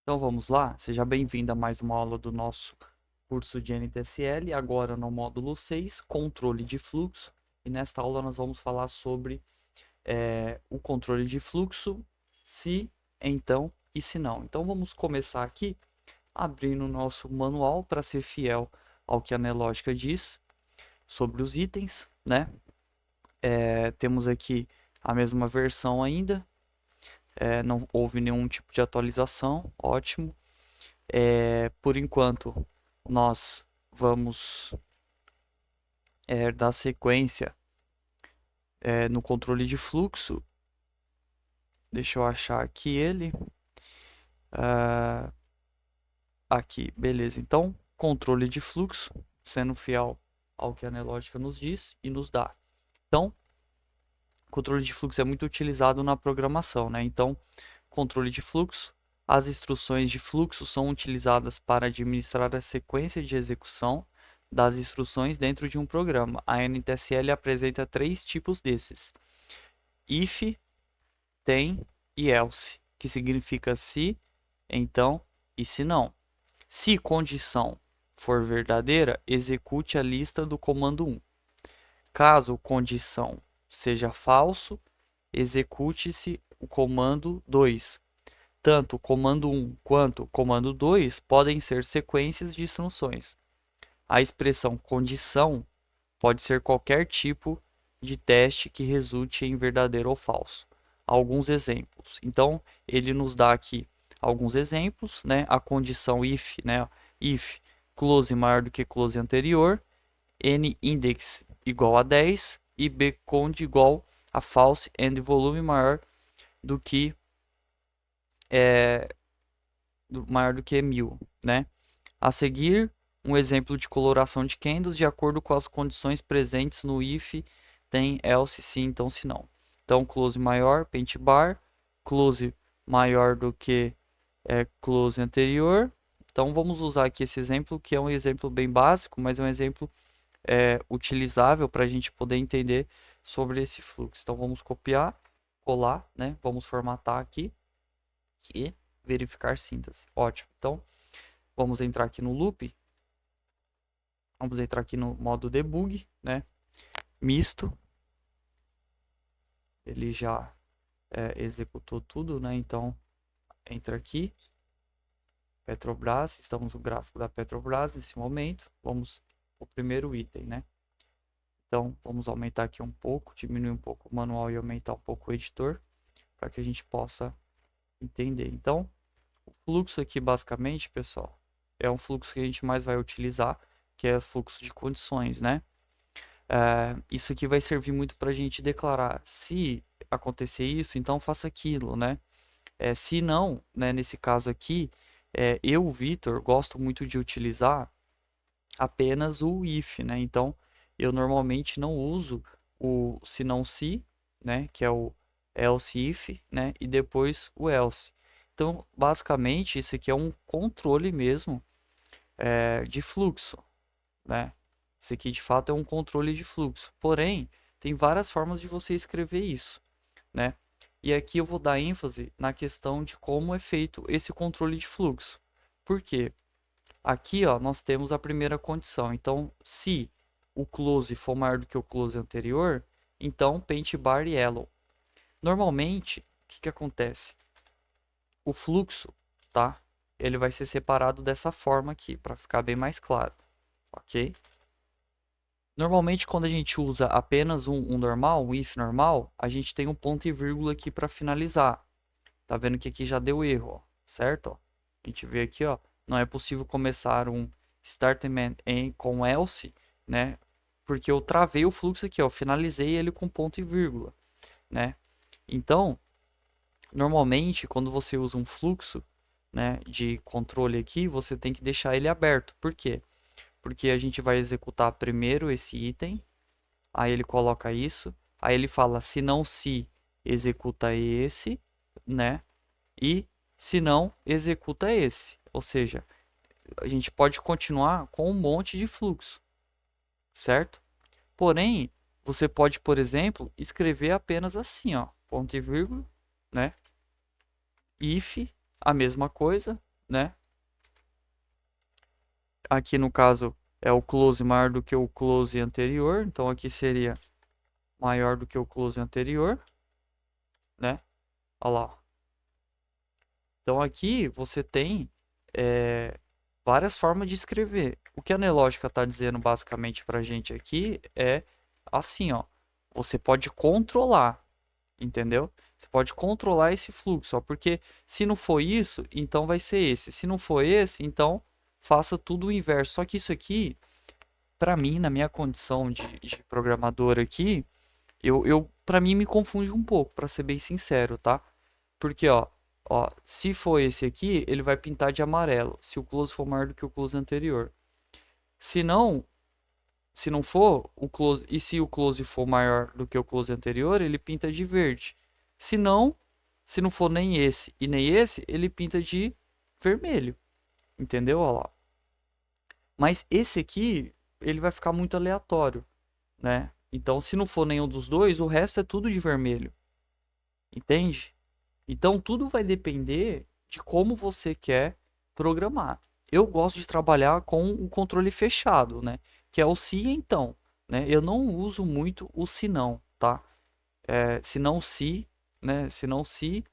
Então vamos lá, seja bem-vindo a mais uma aula do nosso curso de NTSL, agora no módulo 6, controle de fluxo. E nesta aula nós vamos falar sobre o controle de fluxo, se, então e se não. Então vamos começar aqui abrindo o nosso manual para ser fiel ao que a Nelógica diz sobre os itens, né? Temos aqui a mesma versão ainda, não houve nenhum tipo de atualização, ótimo. Por enquanto, nós vamos dar sequência no controle de fluxo. Deixa eu achar aqui ele. Aqui, beleza. Então, controle de fluxo, sendo fiel ao que a Nelógica nos diz e nos dá. Então, controle de fluxo é muito utilizado na programação, né? Então, controle de fluxo. As instruções de fluxo são utilizadas para administrar a sequência de execução das instruções dentro de um programa. A NTSL apresenta três tipos desses: if, then e else, que significa se, então e se não. Se condição for verdadeira, execute a lista do comando 1. Caso condição seja falso, execute-se o comando 2. Tanto o comando 1 quanto o comando 2 podem ser sequências de instruções. A expressão condição pode ser qualquer tipo de teste que resulte em verdadeiro ou falso. Alguns exemplos. Então, ele nos dá aqui alguns exemplos, né? A condição if, né? If close maior do que close anterior, n index igual a 10 e bcond igual a false and volume maior do que maior do que 1000, né? A seguir, um exemplo de coloração de candles de acordo com as condições presentes no if, then, else, se, então, se não. Então, close maior, paint bar, close maior do que close anterior. Então, vamos usar aqui esse exemplo, que é um exemplo bem básico, mas é um exemplo utilizável para a gente poder entender sobre esse fluxo. Então, vamos copiar, colar, né? Vamos formatar aqui e verificar síntese. Ótimo. Então, vamos entrar aqui no loop. Vamos entrar aqui no modo debug, né? Misto. Ele já executou tudo, né? Então, entra aqui. Petrobras, estamos no gráfico da Petrobras nesse momento. Vamos o primeiro item, né? Então, vamos aumentar aqui um pouco, diminuir um pouco o manual e aumentar um pouco o editor, para que a gente possa entender. Então, o fluxo aqui, basicamente, pessoal, é um fluxo que a gente mais vai utilizar, que é o fluxo de condições, né? Isso aqui vai servir muito para a gente declarar: se acontecer isso, então faça aquilo, né? Se não, né, nesse caso aqui, eu, Vitor, gosto muito de utilizar apenas o if, né? Então, eu normalmente não uso o se não se, né, que é o else if, né, e depois o else. Então, basicamente, isso aqui é um controle mesmo de fluxo, né? Isso aqui, de fato, é um controle de fluxo. Porém, tem várias formas de você escrever isso, né? E aqui eu vou dar ênfase na questão de como é feito esse controle de fluxo. Por quê? Aqui, ó, nós temos a primeira condição. Então, se o close for maior do que o close anterior, então paint bar yellow. Normalmente, o que acontece? O fluxo, tá? Ele vai ser separado dessa forma aqui, para ficar bem mais claro, ok? Normalmente, quando a gente usa apenas um normal, um if normal, a gente tem um ponto e vírgula aqui para finalizar. Tá vendo que aqui já deu erro, ó, certo? Ó, a gente vê aqui, ó, não é possível começar um statement com else, né? Porque eu travei o fluxo aqui, ó, finalizei ele com ponto e vírgula, né? Então, normalmente, quando você usa um fluxo, né, de controle aqui, você tem que deixar ele aberto. Por quê? Porque a gente vai executar primeiro esse item, aí ele coloca isso, aí ele fala se não se executa esse, né? E se não executa esse. Ou seja, a gente pode continuar com um monte de fluxo, certo? Porém, você pode, por exemplo, escrever apenas assim, ó, ponto e vírgula, né? If, a mesma coisa, né? Aqui no caso é o close maior do que o close anterior, então aqui seria maior do que o close anterior, né? Olha lá. Então aqui você tem várias formas de escrever. O que a Nelogica está dizendo basicamente para a gente aqui é assim, ó. Você pode controlar, entendeu? Você pode controlar esse fluxo, ó, porque se não for isso, então vai ser esse. Se não for esse, então faça tudo o inverso. Só que isso aqui, para mim, na minha condição de programador aqui, para mim me confunde um pouco, para ser bem sincero, tá? Porque, ó, se for esse aqui, ele vai pintar de amarelo, se o close for maior do que o close anterior. Se não, se não for o close, e se o close for maior do que o close anterior, ele pinta de verde. Se não, se não for nem esse e nem esse, ele pinta de vermelho. Entendeu? Olha lá. Mas esse aqui, ele vai ficar muito aleatório, né? Então, se não for nenhum dos dois, o resto é tudo de vermelho. Entende? Então, tudo vai depender de como você quer programar. Eu gosto de trabalhar com o controle fechado, né? Que é o se então, né? Eu não uso muito o se não, tá? Se não se, né? Se não se,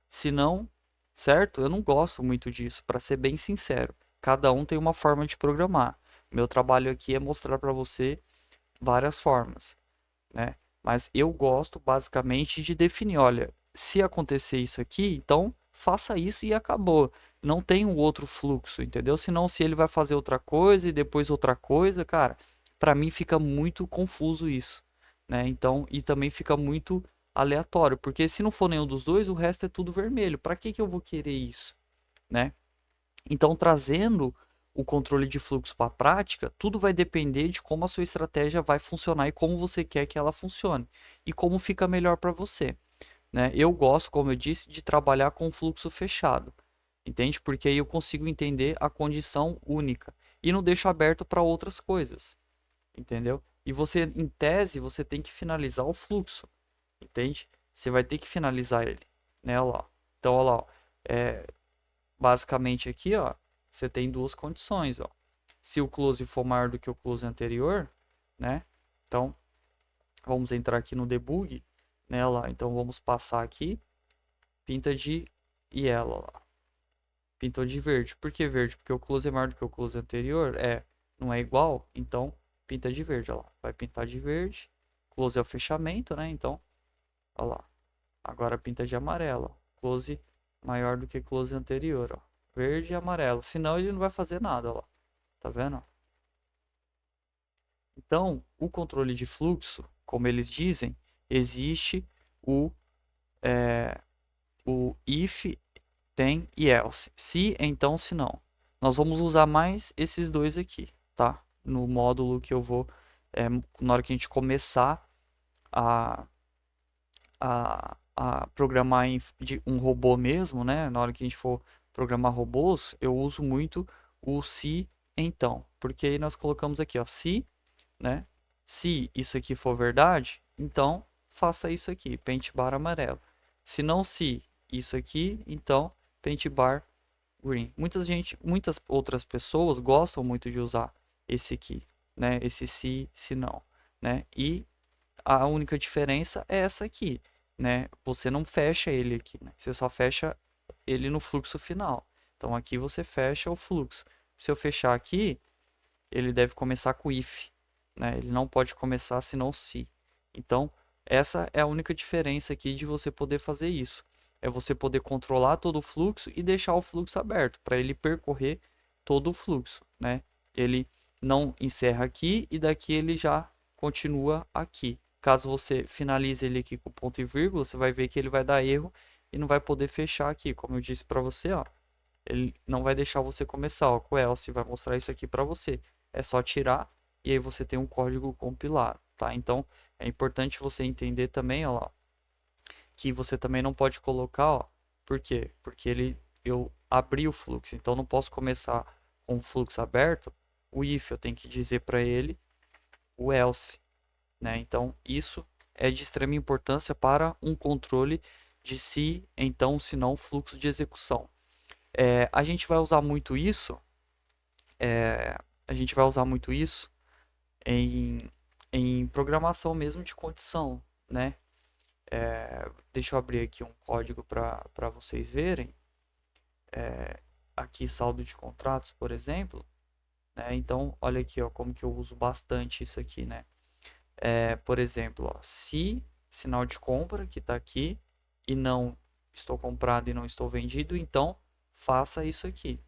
se não, certo? Eu não gosto muito disso, para ser bem sincero. Cada um tem uma forma de programar. Meu trabalho aqui é mostrar para você várias formas, né? Mas eu gosto basicamente de definir, olha, se acontecer isso aqui, então faça isso e acabou. Não tem um outro fluxo, entendeu? Senão se ele vai fazer outra coisa e depois outra coisa, cara, para mim fica muito confuso isso, né? Então, e também fica muito aleatório, porque se não for nenhum dos dois, o resto é tudo vermelho. Para que eu vou querer isso, né? Então, trazendo o controle de fluxo para a prática, tudo vai depender de como a sua estratégia vai funcionar e como você quer que ela funcione e como fica melhor para você, né? Eu gosto, como eu disse, de trabalhar com fluxo fechado, entende? Porque aí eu consigo entender a condição única e não deixo aberto para outras coisas, entendeu? E você, em tese, você tem que finalizar o fluxo, entende? Você vai ter que finalizar ele, né? Olha lá. Então, olha lá, ó. Basicamente aqui, ó, você tem duas condições, ó. Se o close for maior do que o close anterior, né? Então, vamos entrar aqui no debug, né, lá. Então, vamos passar aqui, pinta de yellow lá. Pintou de verde. Por que verde? Porque o close é maior do que o close anterior? Não é igual, então pinta de verde, ó lá. Vai pintar de verde. Close é o fechamento, né? Então, ó lá. Agora pinta de amarelo, ó. Close maior do que close anterior, ó. Verde e amarelo. Senão ele não vai fazer nada, ó. Tá vendo? Então, o controle de fluxo, como eles dizem, existe o, o if, then e else. Se, então, se não. Nós vamos usar mais esses dois aqui, tá? No módulo que eu vou, na hora que a gente começar a, a programar um robô mesmo, né? Na hora que a gente for programar robôs, eu uso muito o se então, porque aí nós colocamos aqui, ó, se, né? Se isso aqui for verdade, então faça isso aqui, pente bar amarelo. Se não se isso aqui, então pente bar green. Muitas outras pessoas gostam muito de usar esse aqui, né? Esse se não, né? E a única diferença é essa aqui, né? Você não fecha ele aqui, né? Você só fecha ele no fluxo final. Então aqui você fecha o fluxo. Se eu fechar aqui, ele deve começar com if, né? Ele não pode começar senão se. Então, essa é a única diferença aqui de você poder fazer isso. É você poder controlar todo o fluxo e deixar o fluxo aberto para ele percorrer todo o fluxo, né? Ele não encerra aqui e daqui ele já continua aqui. Caso você finalize ele aqui com ponto e vírgula, você vai ver que ele vai dar erro e não vai poder fechar aqui, como eu disse para você, ó. Ele não vai deixar você começar, ó, com o else vai mostrar isso aqui para você. É só tirar e aí você tem um código compilado, tá? Então é importante você entender também, ó lá, que você também não pode colocar, ó, por quê? Porque eu abri o fluxo, então não posso começar com o fluxo aberto. O if eu tenho que dizer para ele o else, né? Então isso é de extrema importância para um controle de se, então, se não, fluxo de execução. A gente vai usar muito isso, em programação mesmo de condição, né? Deixa eu abrir aqui um código para vocês verem. Aqui saldo de contratos, por exemplo, né? Então, olha aqui, ó, como que eu uso bastante isso aqui, né? Por exemplo, ó, se sinal de compra que está aqui e não estou comprado e não estou vendido, então faça isso aqui,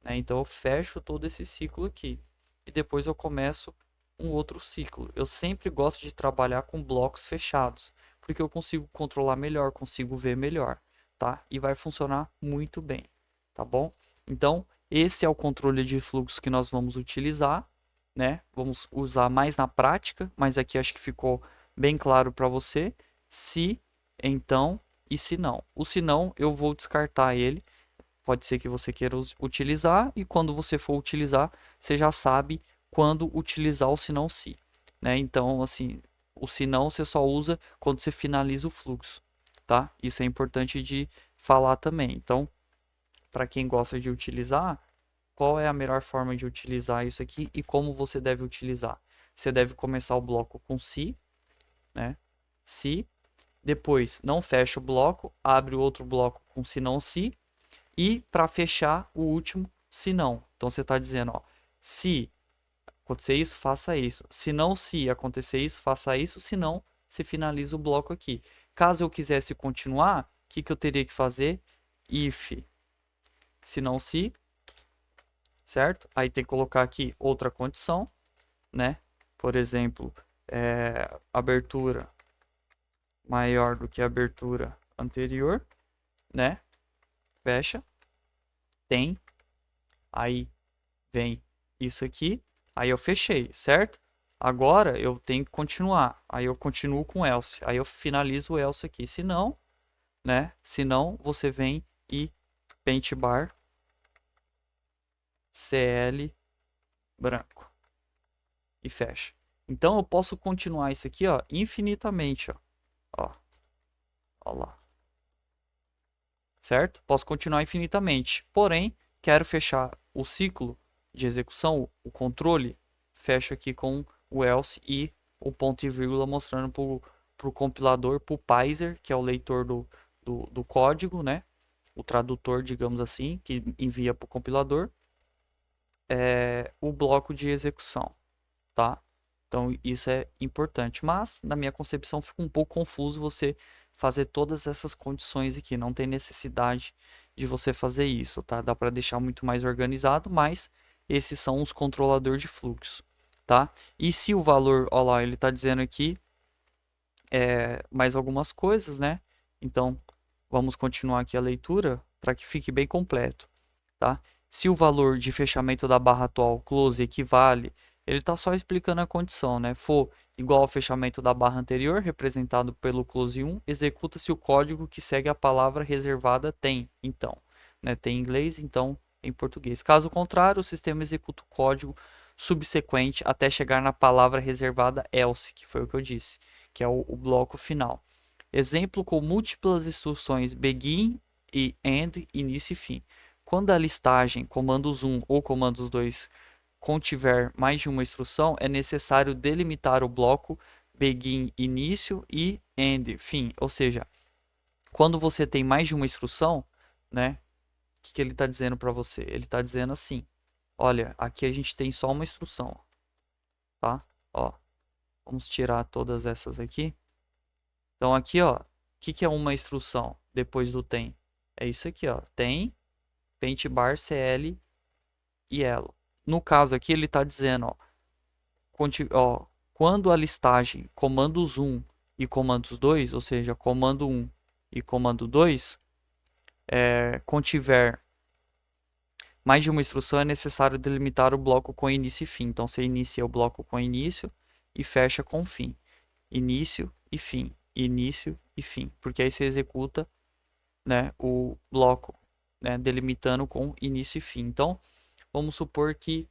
né? Então eu fecho todo esse ciclo aqui e depois eu começo um outro ciclo. Eu sempre gosto de trabalhar com blocos fechados, porque eu consigo controlar melhor, consigo ver melhor, tá? E vai funcionar muito bem, tá bom? Então, esse é o controle de fluxo que nós vamos utilizar, né? Vamos usar mais na prática, mas aqui acho que ficou bem claro para você. Se, então e se não. O se não, eu vou descartar ele. Pode ser que você queira utilizar e quando você for utilizar, você já sabe quando utilizar o se não se, né? Então, assim, o se não você só usa quando você finaliza o fluxo, tá? Isso é importante de falar também. Então, para quem gosta de utilizar, qual é a melhor forma de utilizar isso aqui e como você deve utilizar? Você deve começar o bloco com se, né? Se, depois não fecha o bloco, abre o outro bloco com se não se e para fechar o último se não. Então você está dizendo, ó, se acontecer isso, faça isso. Se não, se acontecer isso, faça isso. Se não, você finaliza o bloco aqui. Caso eu quisesse continuar, o que eu teria que fazer? If, se não, se, certo? Aí tem que colocar aqui outra condição, né? Por exemplo, abertura maior do que a abertura anterior, né? Fecha, tem, aí vem isso aqui, aí eu fechei, certo? Agora eu tenho que continuar, aí eu continuo com else, aí eu finalizo o else aqui, se não, né? Se não, você vem e paint bar CL branco e fecha. Então eu posso continuar isso aqui, ó, infinitamente, ó lá. Certo? Posso continuar infinitamente. Porém, quero fechar o ciclo de execução, o controle, fecho aqui com o else e o ponto e vírgula mostrando para o compilador, para o Paiser, que é o leitor do código, né? O tradutor, digamos assim, que envia para o compilador, o bloco de execução, tá? Então isso é importante, mas na minha concepção fica um pouco confuso você fazer todas essas condições aqui, não tem necessidade de você fazer isso, tá? Dá para deixar muito mais organizado, mas esses são os controladores de fluxo, tá? E se o valor, olha lá, ele está dizendo aqui mais algumas coisas, né? Então vamos continuar aqui a leitura para que fique bem completo, tá? Se o valor de fechamento da barra atual close equivale, ele está só explicando a condição, né? For igual ao fechamento da barra anterior, representado pelo close 1, executa-se o código que segue a palavra reservada tem, então, né? Tem em inglês, então em português. Caso contrário, o sistema executa o código subsequente até chegar na palavra reservada else, que foi o que eu disse, que é o bloco final. Exemplo com múltiplas instruções begin e end, início e fim. Quando a listagem comandos 1 ou comandos 2 contiver mais de uma instrução, é necessário delimitar o bloco begin início e end fim. Ou seja, quando você tem mais de uma instrução, né? O que ele está dizendo para você? Ele está dizendo assim: olha, aqui a gente tem só uma instrução, tá? Ó, vamos tirar todas essas aqui. Então aqui, ó, o que é uma instrução depois do tem? É isso aqui, ó, tem paint bar CL e elo. No caso aqui ele está dizendo, ó, quando a listagem comandos 1 e comandos 2, ou seja, comando 1 e comando 2, contiver mais de uma instrução, é necessário delimitar o bloco com início e fim. Então você inicia o bloco com início e fecha com fim. Início e fim. Início e fim. Porque aí você executa, né, o bloco, né, delimitando com início e fim. Então, vamos supor que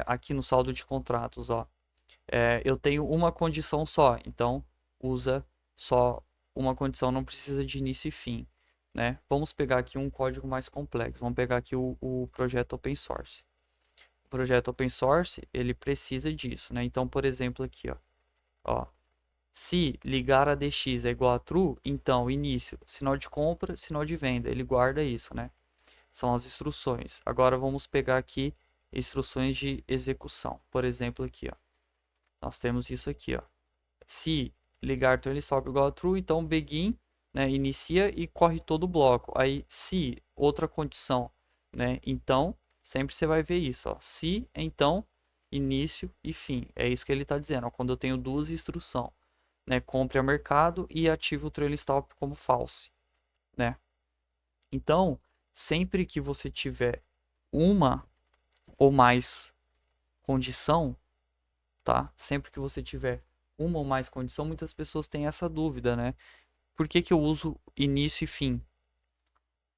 aqui no saldo de contratos, ó, eu tenho uma condição só. Então, usa só uma condição, não precisa de início e fim. né? Vamos pegar aqui um código mais complexo. Vamos pegar aqui o projeto open source. O projeto open source, ele precisa disso, né? Então, por exemplo, aqui, ó, se ligar a DX é igual a true, então início, sinal de compra, sinal de venda. Ele guarda isso, né? São as instruções. Agora vamos pegar aqui instruções de execução. Por exemplo, aqui, ó. Nós temos isso aqui, ó. Se ligar trailing stop igual a true, então begin, né, inicia e corre todo o bloco. Aí, se outra condição, né, então, sempre você vai ver isso, ó. Se, então, início e fim. É isso que ele está dizendo, ó, quando eu tenho duas instruções, né, compre a mercado e ative o trailing stop como false, né. Então, sempre que você tiver uma ou mais condição, tá? Sempre que você tiver uma ou mais condição, muitas pessoas têm essa dúvida, né? Por que que eu uso início e fim?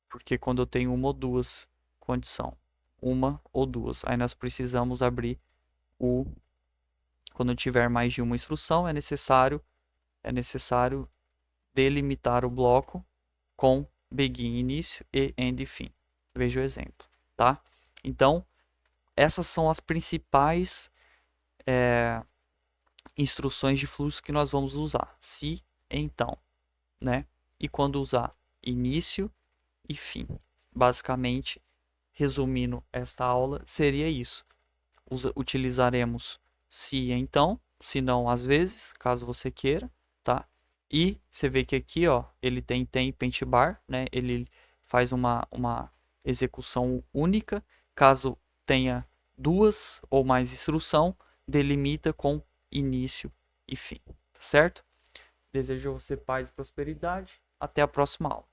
Porque quando eu tenho uma ou duas condição, uma ou duas, aí nós precisamos abrir o quando tiver mais de uma instrução, é necessário delimitar o bloco com begin início e end fim. Veja o exemplo, tá? Então, essas são as principais instruções de fluxo que nós vamos usar. Se, então, né? E quando usar início e fim. Basicamente, resumindo esta aula, seria isso. Utilizaremos se, então, se não, às vezes, caso você queira, tá? E você vê que aqui, ó, ele tem paint bar, né? Ele faz uma execução única. Caso tenha duas ou mais instrução, delimita com início e fim, tá certo? Desejo a você paz e prosperidade. Até a próxima aula.